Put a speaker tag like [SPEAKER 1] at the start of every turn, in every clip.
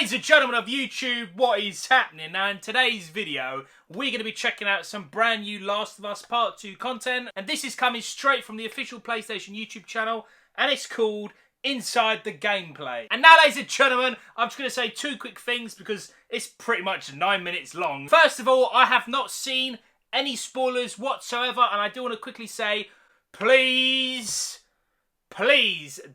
[SPEAKER 1] Ladies and gentlemen of YouTube, what is happening? Now in today's video, we're going to be checking out some brand new Last of Us Part 2 content. And this is coming straight from the official PlayStation YouTube channel. And it's called Inside the Gameplay. And now, ladies and gentlemen, I'm just going to say two quick things because it's pretty much 9 minutes long. First of all, I have not seen any spoilers whatsoever. And I do want to quickly say, please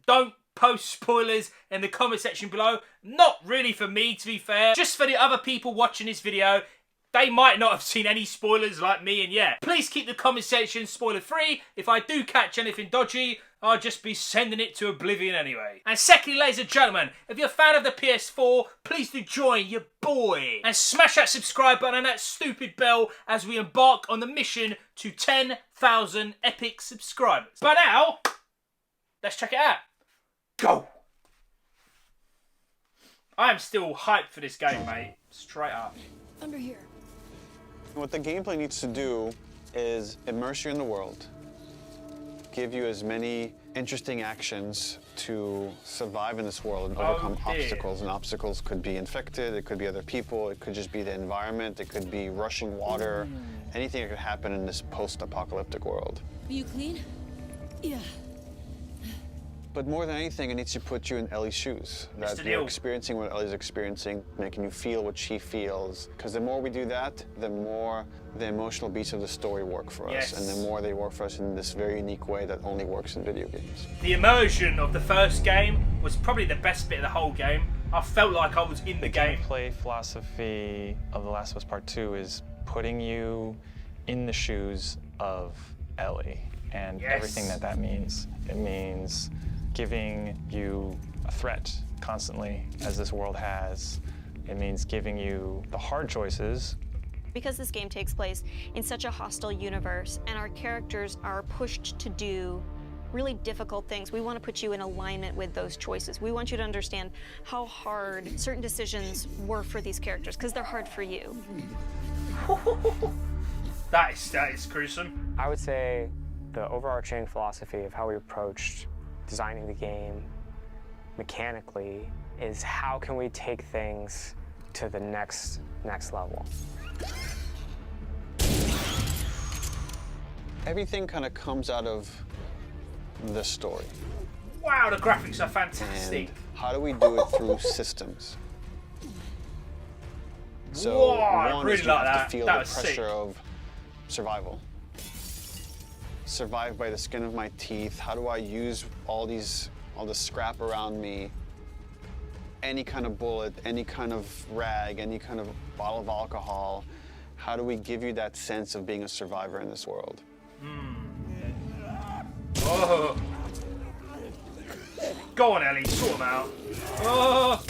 [SPEAKER 1] don't post spoilers in the comment section below. Not really for me, to be fair. Just for the other people watching this video. They might not have seen any spoilers like me, and yeah. Please keep the comment section spoiler free. If I do catch anything dodgy, I'll just be sending it to oblivion anyway. And secondly, ladies and gentlemen, if you're a fan of the PS4, please do join your boy. And smash that subscribe button and that stupid bell as we embark on the mission to 10,000 epic subscribers. But now, let's check it out. Go! I am still hyped for this game, mate. Straight up.
[SPEAKER 2] Under here.
[SPEAKER 3] What the gameplay needs to do is immerse you in the world, give you as many interesting actions to survive in this world and overcome obstacles. And obstacles could be infected, it could be other people, it could just be the environment, it could be rushing water, anything that could happen in this post-apocalyptic world.
[SPEAKER 2] Are you clean? Yeah.
[SPEAKER 3] But more than anything, it needs to put you in Ellie's shoes. That you're experiencing what Ellie's experiencing, making you feel what she feels. Because the more we do that, the more the emotional beats of the story work for us. And the more they work for us in this very unique way that only works in video games.
[SPEAKER 1] The immersion of the first game was probably the best bit of the whole game. I felt like I was in the game.
[SPEAKER 4] The gameplay philosophy of The Last of Us Part 2 is putting you in the shoes of Ellie and everything that means. It means giving you a threat constantly, as this world has. It means giving you the hard choices.
[SPEAKER 5] Because this game takes place in such a hostile universe and our characters are pushed to do really difficult things, we want to put you in alignment with those choices. We want you to understand how hard certain decisions were for these characters, because they're hard for you.
[SPEAKER 1] That is gruesome.
[SPEAKER 6] I would say the overarching philosophy of how we approached designing the game mechanically is how can we take things to the next level.
[SPEAKER 3] Everything kind of comes out of the story.
[SPEAKER 1] Wow, the graphics are fantastic.
[SPEAKER 3] And how do we do it through systems? So
[SPEAKER 1] whoa, I
[SPEAKER 3] one
[SPEAKER 1] really
[SPEAKER 3] is you
[SPEAKER 1] like
[SPEAKER 3] have
[SPEAKER 1] that.
[SPEAKER 3] to feel
[SPEAKER 1] That
[SPEAKER 3] the
[SPEAKER 1] was
[SPEAKER 3] pressure
[SPEAKER 1] sick.
[SPEAKER 3] of survival. Survive by the skin of my teeth. How do I use all this scrap around me? Any kind of bullet, any kind of rag, any kind of bottle of alcohol. How do we give you that sense of being a survivor in this world?
[SPEAKER 1] Oh. Go on, Ellie, sort them out. Oh.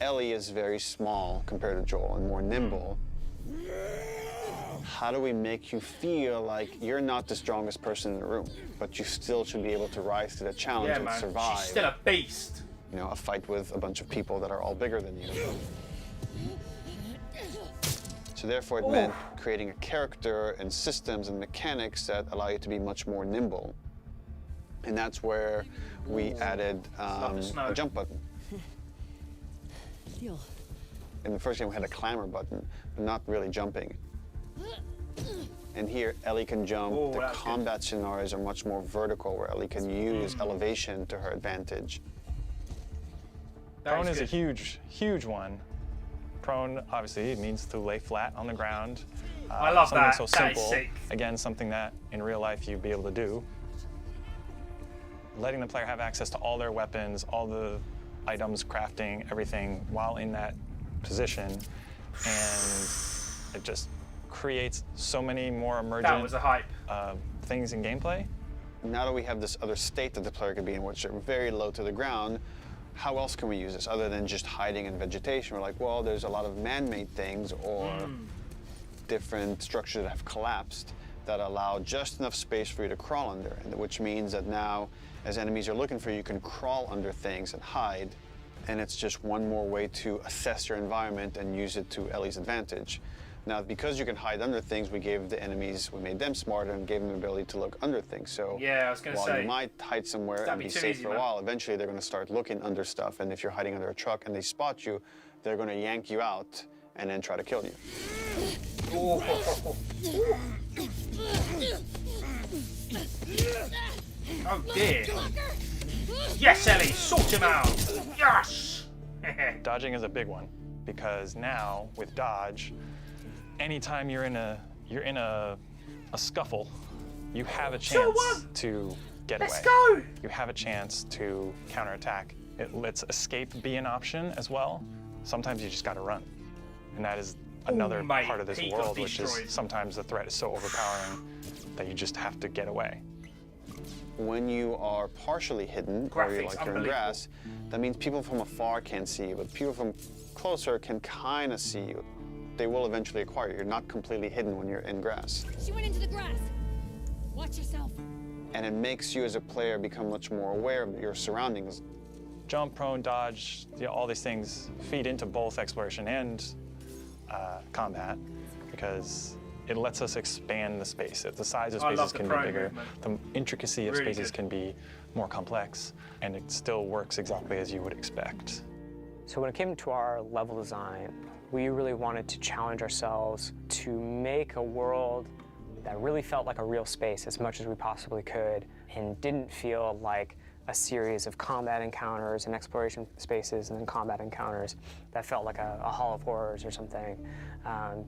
[SPEAKER 3] Ellie is very small compared to Joel and more nimble. How do we make you feel like you're not the strongest person in the room, but you still should be able to rise to the challenge and survive?
[SPEAKER 1] She's still a beast.
[SPEAKER 3] You know, a fight with a bunch of people that are all bigger than you. So therefore it meant creating a character and systems and mechanics that allow you to be much more nimble. And that's where we added a jump button. In the first game we had a clamber button, but not really jumping. And here, Ellie can jump. The combat scenarios are much more vertical, where Ellie can use elevation to her advantage.
[SPEAKER 4] Prone is a huge one. Prone, obviously, it means to lay flat on the ground.
[SPEAKER 1] I love that.
[SPEAKER 4] Something so simple. Again, something that in real life you'd be able to do. Letting the player have access to all their weapons, all the items, crafting, everything while in that position. And it just creates so many more emergent things in gameplay.
[SPEAKER 3] Now that we have this other state that the player could be in, which are very low to the ground, how else can we use this other than just hiding in vegetation? We're like, well, there's a lot of man-made things or different structures that have collapsed that allow just enough space for you to crawl under, which means that now, as enemies are looking for you, you can crawl under things and hide, and it's just one more way to assess your environment and use it to Ellie's advantage. Now, because you can hide under things, we made them smarter and gave them the ability to look under things. So
[SPEAKER 1] yeah, I was gonna
[SPEAKER 3] while
[SPEAKER 1] say,
[SPEAKER 3] you might hide somewhere and be safe for a while, eventually they're going to start looking under stuff. And if you're hiding under a truck and they spot you, they're going to yank you out and then try to kill you.
[SPEAKER 1] Oh, oh dear. Yes, Ellie, sort him out. Yes.
[SPEAKER 4] Dodging is a big one because now with dodge, anytime you're in a scuffle, you have a chance to get away.
[SPEAKER 1] Let's go.
[SPEAKER 4] You have a chance to counterattack. It lets escape be an option as well. Sometimes you just got to run, and that is another part of this world, which is sometimes the threat is so overpowering that you just have to get away.
[SPEAKER 3] When you are partially hidden, or you're like you're in grass, that means people from afar can't see you, but people from closer can kind of see you. They will eventually acquire you. You're not completely hidden when you're in grass.
[SPEAKER 2] She went into the grass. Watch yourself.
[SPEAKER 3] And it makes you as a player become much more aware of your surroundings.
[SPEAKER 4] Jump, prone, dodge, all these things feed into both exploration and combat because it lets us expand the space. The size of spaces can be bigger, the intricacy of spaces can be more complex, and it still works exactly as you would expect.
[SPEAKER 6] So when it came to our level design, we really wanted to challenge ourselves to make a world that really felt like a real space as much as we possibly could and didn't feel like a series of combat encounters and exploration spaces and then combat encounters that felt like a Hall of Horrors or something,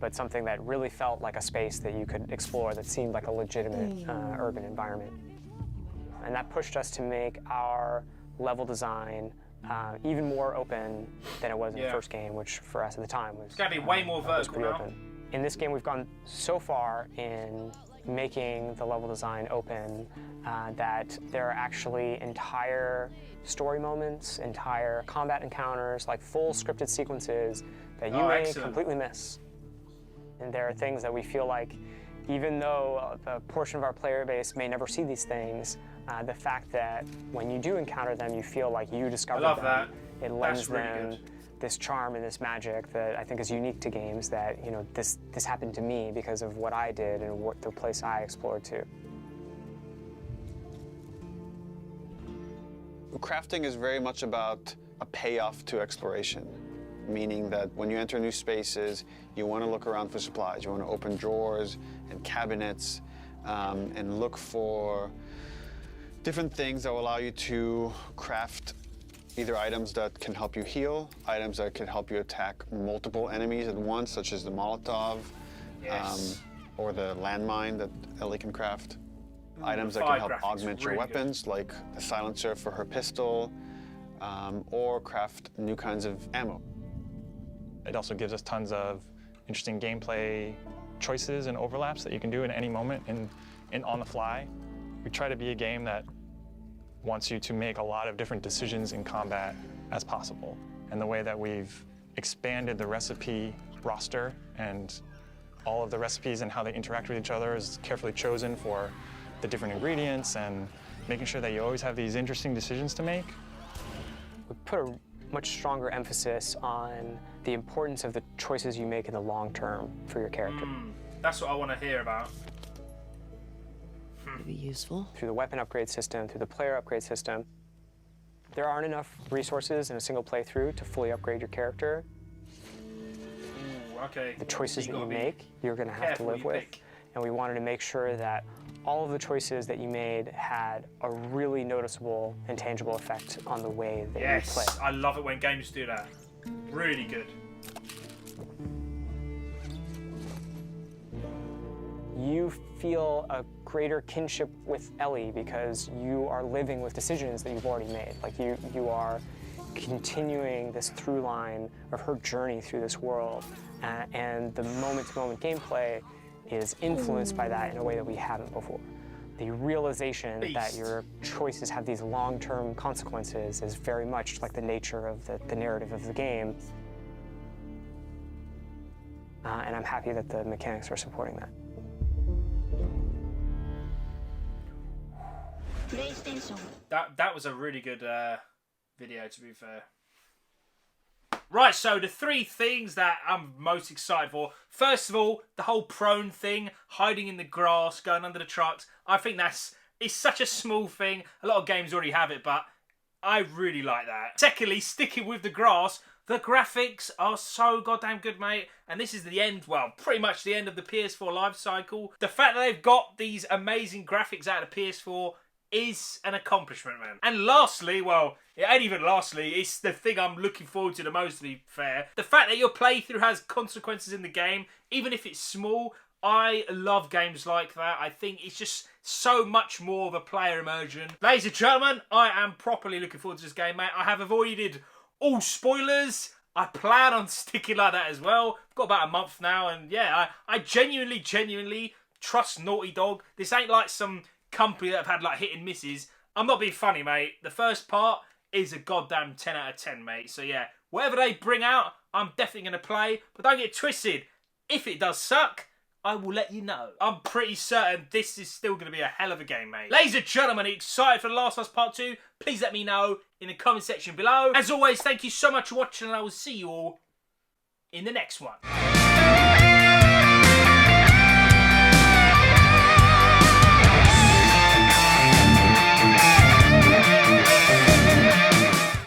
[SPEAKER 6] but something that really felt like a space that you could explore that seemed like a legitimate urban environment. And that pushed us to make our level design even more open than it was in the first game, which for us at the time was,
[SPEAKER 1] it's got to be way more vertical now.
[SPEAKER 6] Open. In this game, we've gone so far in making the level design open that there are actually entire story moments, entire combat encounters, like full scripted sequences that you may completely miss. And there are things that we feel like, even though a portion of our player base may never see these things, the fact that when you do encounter them, you feel like you discovered them. It lends them this charm and this magic that I think is unique to games, that, you know, this happened to me because of what I did and what the place I explored too.
[SPEAKER 3] Crafting is very much about a payoff to exploration, meaning that when you enter new spaces, you want to look around for supplies. You want to open drawers and cabinets and look for different things that will allow you to craft either items that can help you heal, items that can help you attack multiple enemies at once, such as the Molotov, or the landmine that Ellie can craft. Items that can help augment your weapons, like the silencer for her pistol, or craft new kinds of ammo.
[SPEAKER 4] It also gives us tons of interesting gameplay choices and overlaps that you can do in any moment and on the fly. We try to be a game that wants you to make a lot of different decisions in combat as possible. And the way that we've expanded the recipe roster and all of the recipes and how they interact with each other is carefully chosen for the different ingredients and making sure that you always have these interesting decisions to make.
[SPEAKER 6] We put a much stronger emphasis on the importance of the choices you make in the long term for your character.
[SPEAKER 1] That's what I want to hear about.
[SPEAKER 2] Be useful.
[SPEAKER 6] Through the weapon upgrade system, through the player upgrade system, there aren't enough resources in a single playthrough to fully upgrade your character.
[SPEAKER 1] Ooh, okay.
[SPEAKER 6] The choices that you make, you're going to have to live with. And we wanted to make sure that all of the choices that you made had a really noticeable and tangible effect on the way that you play.
[SPEAKER 1] Yes, I love it when games do that. Really good.
[SPEAKER 6] You feel a greater kinship with Ellie because you are living with decisions that you've already made. Like you are continuing this through line of her journey through this world, and the moment-to-moment gameplay is influenced by that in a way that we haven't before. The realization that your choices have these long-term consequences is very much like the nature of the narrative of the game. And I'm happy that the mechanics are supporting that.
[SPEAKER 1] That was a really good video, to be fair. Right, so the 3 things that I'm most excited for. First of all, the whole prone thing, hiding in the grass, going under the trucks. I think it's such a small thing. A lot of games already have it, but I really like that. Secondly, sticking with the grass, the graphics are so goddamn good, mate. And this is the end, well, pretty much the end of the PS4 life cycle. The fact that they've got these amazing graphics out of the PS4 is an accomplishment, man. And lastly, well, it ain't even lastly, it's the thing I'm looking forward to the most, to be fair. The fact that your playthrough has consequences in the game, even if it's small. I love games like that. I think it's just so much more of a player immersion. Ladies and gentlemen, I am properly looking forward to this game, mate. I have avoided all spoilers. I plan on sticking like that as well. I've got about a month now, and yeah, I genuinely trust Naughty Dog. This ain't like some company that have had like hit and misses. I'm not being funny, mate. The first part is a goddamn 10 out of 10, mate. So yeah, whatever they bring out, I'm definitely going to play. But don't get twisted. If it does suck, I will let you know. I'm pretty certain this is still going to be a hell of a game, mate. Ladies and gentlemen, are you excited for The Last of Us Part 2? Please let me know in the comment section below. As always, thank you so much for watching, and I will see you all in the next one.